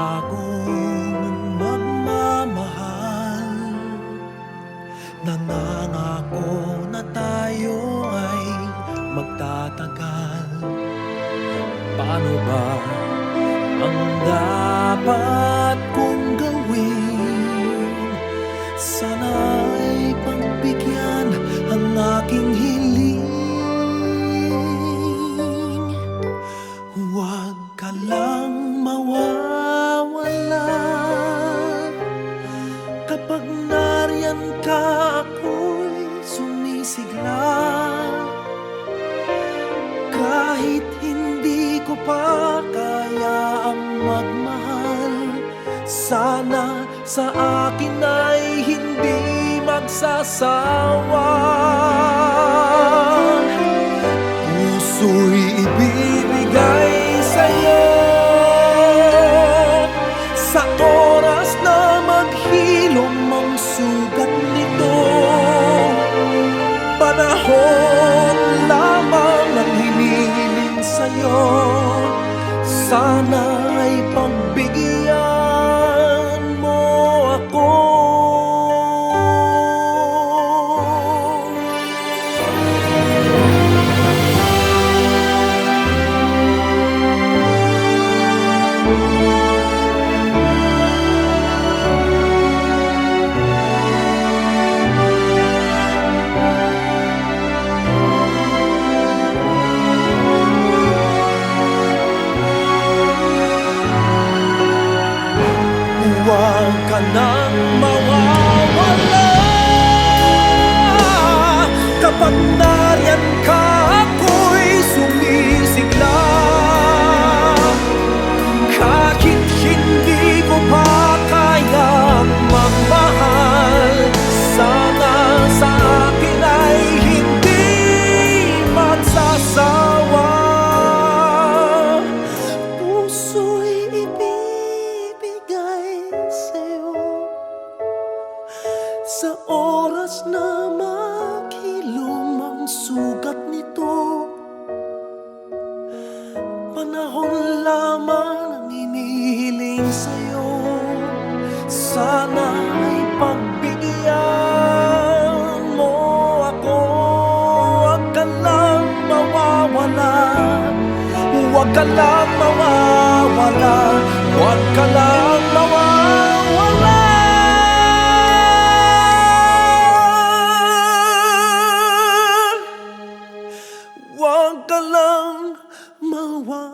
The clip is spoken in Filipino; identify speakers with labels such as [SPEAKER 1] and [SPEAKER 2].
[SPEAKER 1] akong magmamahal. Nangangako na tayo ay magtatagal. Paano ba ang dapat kong gawin? Sana'y pagbigyan ang aking hiling. Huwag ka lang mawawala. Kapag nariyan ka, ako'y sumisigla. Kahit hindi ko pa kaya ang magmahal, sana sa akin ay hindi magsasawa. Puso'y ibibigay sa'yo sa oras na maghilom ang sugat nito. Panahon lamang ang hinihiling sa'yo, sana'y pagbigyan mo ako. Huwag ka nang mawawala. Kapag nariyan ka, ako'y sumisigla. Kahit hindi ko pa kayang magmahal, sana sa akin ay hindi magsasawa. Puso'y ibibigay sa'yo sa oras na maghilom ang sugat nito. Panahon lamang ang inihiling sa'yo, sana'y pagbigyan mo ako. Huwag ka lang mawawala. Huwag ka lang mawawala. Huwag ka lang mawawala. Huwag ka lang mawawala.